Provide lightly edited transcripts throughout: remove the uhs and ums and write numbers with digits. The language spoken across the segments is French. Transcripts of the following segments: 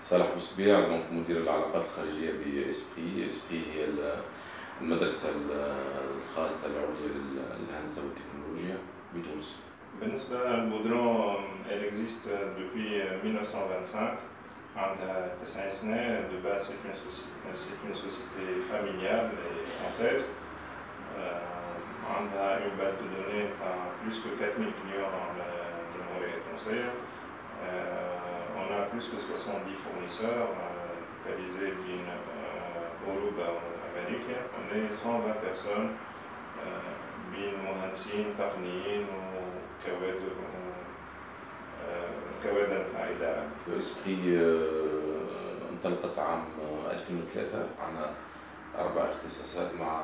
صالح بوسبيع، دونك مدير العلاقات الخارجية بإسبري. إسبري هي المدرسة الخاصة العليا للهندسة والتكنولوجيا بتونس. بالنسبة للبودرون elle existe depuis 1925 عندها 9 سنة. de base c'est une société familiale et française. عندها une base de données à plus que 4000 clients dans la Jamhouria التونسية. On a plus que 70 fournisseurs localisés en Europe et Amérique. On est 120 personnes بين مهندسين تقنيين وكوادر بتاع إدارة. إسبري انطلقت عام 2003، عندنا 4 اختصاصات مع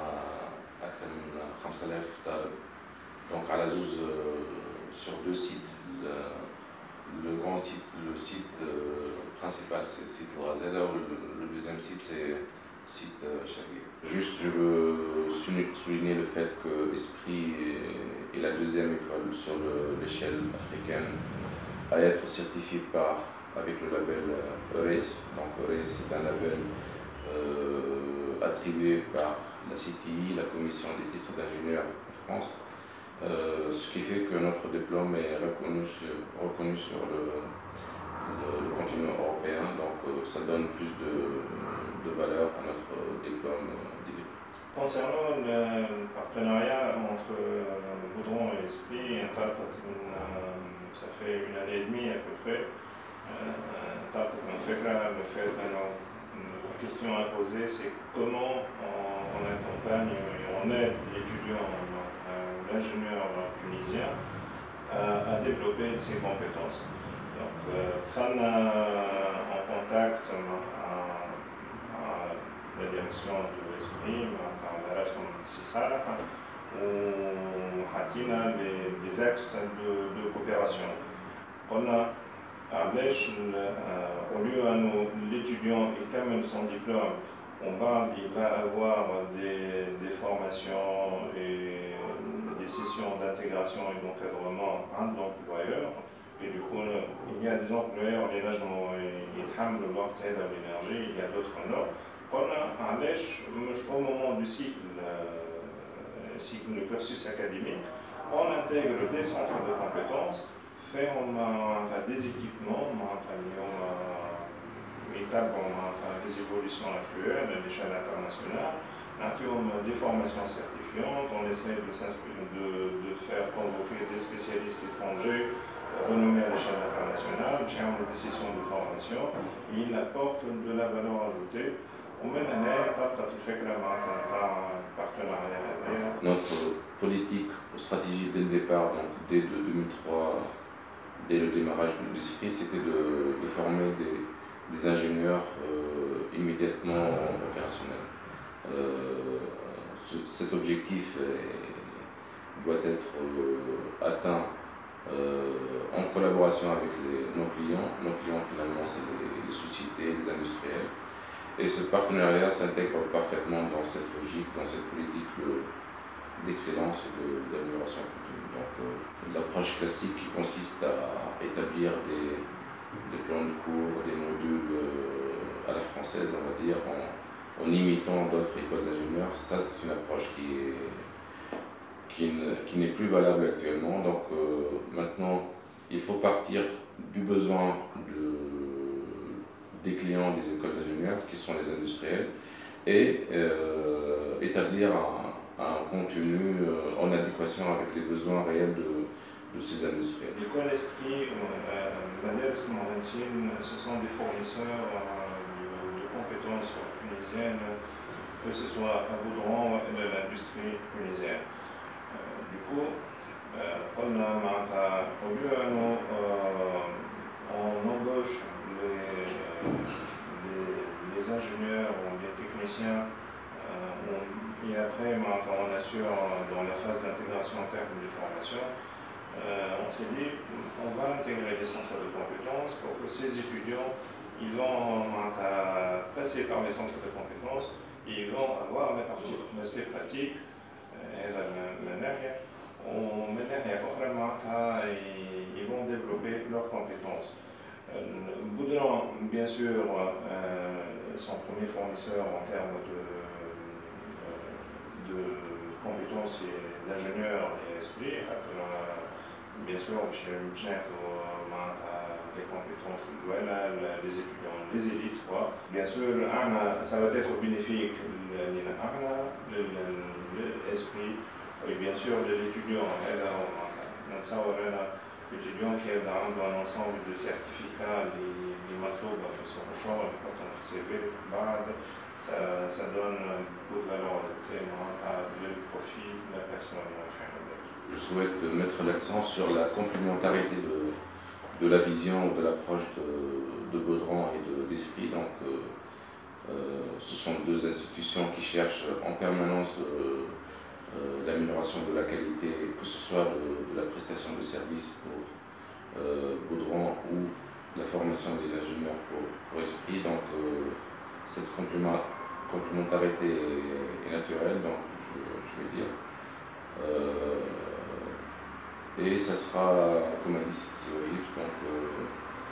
أكثر من 5000 طالب. دونك على زوز sur 2 sites. Le grand site, le site principal, c'est le site Razeda, ou le deuxième site, c'est le site Chagui. Juste, je veux souligner le fait que Esprit est la deuxième école sur l'échelle africaine à être certifiée avec le label EURES. Donc EURES, c'est un label attribué par la CTI, la Commission des titres d'ingénieur en France. Ce qui fait que notre diplôme est reconnu sur le continent européen, donc ça donne plus de valeur à notre diplôme. Concernant le partenariat entre Boudron et Esprit, ça fait 1 année et demie à peu près. Le fait, la question à poser, c'est comment on accompagne et on aide l'étudiant, l'ingénieur tunisien à développer ses compétences. Donc, on a en contact à la direction de l'Esprit, à la relation CISAR, où on a des axes de coopération. On a au lieu à l'étudiant et quand même son diplôme, il va avoir des formations et des sessions d'intégration et d'encadrement entre l'employeur. Et du coup, il y a des employeurs, les nagements, ils tremblent leur tête à l'énergie, il y a d'autres non. On a au moment du cycle, le cursus académique, on intègre des centres de compétences, on a des équipements, des évolutions actuelles à l'échelle internationale, des formations certifiantes, on essaie de faire convoquer des spécialistes étrangers renommés à l'échelle internationale, des sessions de formation, ils apportent de la valeur ajoutée. Notre politique ou stratégie dès le départ, donc dès 2003, dès le démarrage de l'Esprit, c'était de former des ingénieurs immédiatement opérationnels. Cet objectif doit être atteint en collaboration avec nos clients. Nos clients finalement c'est les sociétés, les industriels. Et ce partenariat s'intègre parfaitement dans cette logique, dans cette politique d'excellence et d'amélioration continue. Donc l'approche classique qui consiste à établir des plans de cours, des modules à la française, on va dire, en imitant d'autres écoles d'ingénieurs, ça c'est une approche qui n'est plus valable actuellement. Donc maintenant, il faut partir du besoin des clients des écoles d'ingénieurs, qui sont les industriels, et établir un contenu en adéquation avec les besoins réels de ces industriels. L'école Esprit, ce sont des fournisseurs de compétences tunisiennes, que ce soit à Boudron et de l'industrie tunisienne. Du coup, au lieu on embauche les ingénieurs ou les techniciens et après on assure dans la phase d'intégration en termes de formation. On s'est dit on va intégrer les centres de compétences pour que ces étudiants ils vont passer par les centres de compétences et ils vont avoir l'aspect pratique et ils vont développer leurs compétences. Boudran, bien sûr, son premier fournisseur en termes de compétences d'ingénieur et esprit. Bien sûr, les compétences les étudiants, les élites. Quoi. Bien sûr, ça va être bénéfique l'esprit et bien sûr de l'étudiant. L'étudiant qui a un ensemble de certificats, les matelots, quand on fait CV, ça donne beaucoup de valeur ajoutée le profit de la personne. Je souhaite mettre l'accent sur la complémentarité de la vision ou de l'approche de Baudran et d'Esprit. Donc, ce sont deux institutions qui cherchent en permanence l'amélioration de la qualité, que ce soit de la prestation de services pour Baudran ou la formation des ingénieurs pour Esprit. Donc, cette complémentarité est naturelle, donc je vais dire. Et ça sera, comme a dit Cyril, donc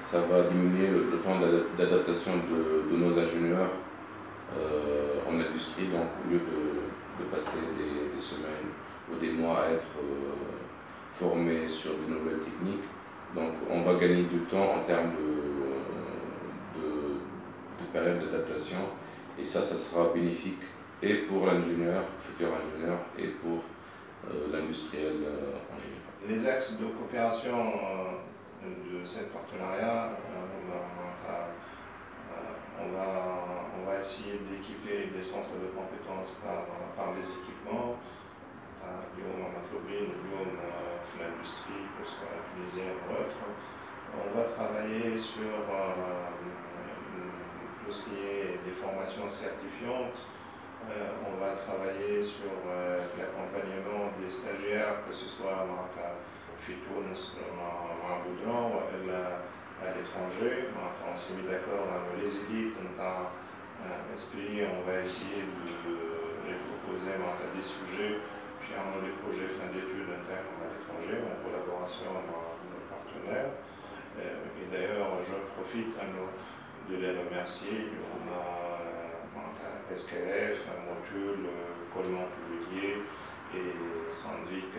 ça va diminuer le temps d'adaptation de nos ingénieurs en industrie, donc au lieu de passer des semaines ou des mois à être formés sur de nouvelles techniques, donc on va gagner du temps en termes de période d'adaptation, et ça sera bénéfique et pour l'ingénieur, futur ingénieur, et pour l'industriel en général. Les axes de coopération de ce partenariat, on va essayer d'équiper les centres de compétences par les équipements, l'industrie, que ce soit tunisienne ou autre. On va travailler sur tout ce qui est des formations certifiantes. On va travailler sur l'accompagnement des stagiaires, que ce soit في تونس مع بودران والا à l'étranger. On s'est mis d'accord avec les élites Esprit, on va essayer de les proposer des sujets qui ont des projets fin d'études internes à l'étranger en collaboration avec nos partenaires. Et d'ailleurs, je profite de les remercier. On a SKF, un module, Coleman Publier et Sandvik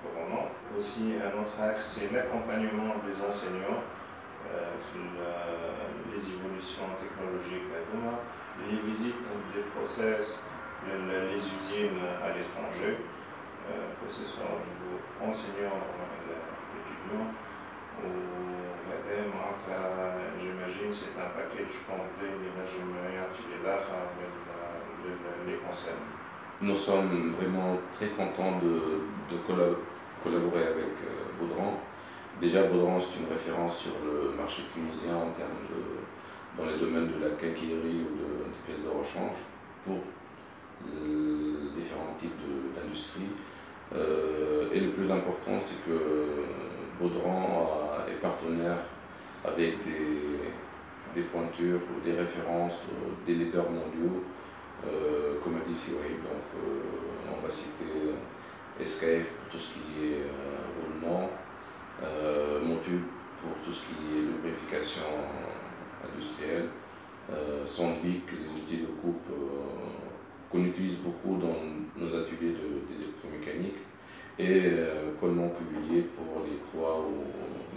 Coronan. Aussi, un autre axe, c'est l'accompagnement des enseignants, les évolutions technologiques, les visites des process, les usines à l'étranger, que ce soit au niveau enseignant ou étudiant. J'imagine que c'est un package complet, les concerne. Nous sommes vraiment très contents de collaborer avec Baudran. Déjà, Baudran, c'est une référence sur le marché tunisien en termes dans les domaines de la quincaillerie ou des pièces de rechange pour différents types d'industries. Et le plus important, c'est que Baudran est partenaire avec des pointures ou des références, des leaders mondiaux, comme a dit Cyril. Donc, on va citer SKF pour tout ce qui est roulement, Montube pour tout ce qui est lubrification industrielle, Sandvik, les outils de coupe qu'on utilise beaucoup dans nos ateliers d'électromécanique, et Coleman Cuvillier pour les croix ou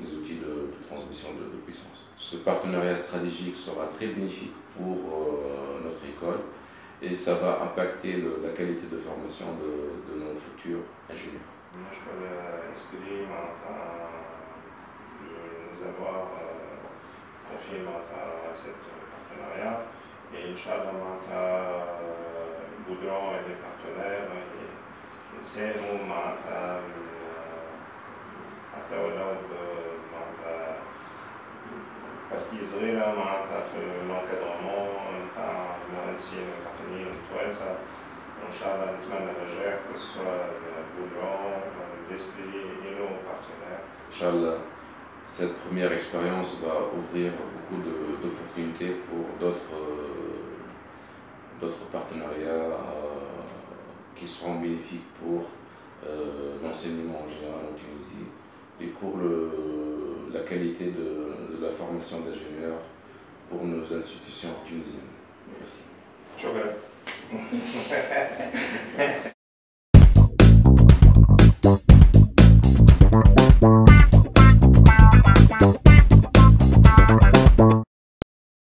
les outils de transmission de puissance. Ce partenariat stratégique sera très bénéfique pour notre école et ça va impacter la qualité de formation de nos futurs ingénieurs. Je peux espérer nous avoir confié à ce partenariat et Inch'Allah, Baudran et les partenaires نساهموا حتى ولو بارتي صغيرة في الانكادرمون نتاع المهندسين والتقنيين والتوانسة. وإن شاء الله نتمنى النجاح que ce soit Baudran, l'Esprit et nos partenaires. Inch'Allah, cette première expérience va ouvrir beaucoup d'opportunités pour d'autres partenariats qui seront bénéfiques pour l'enseignement en général en Tunisie et pour la qualité de la formation d'ingénieurs pour nos institutions tunisiennes. Merci.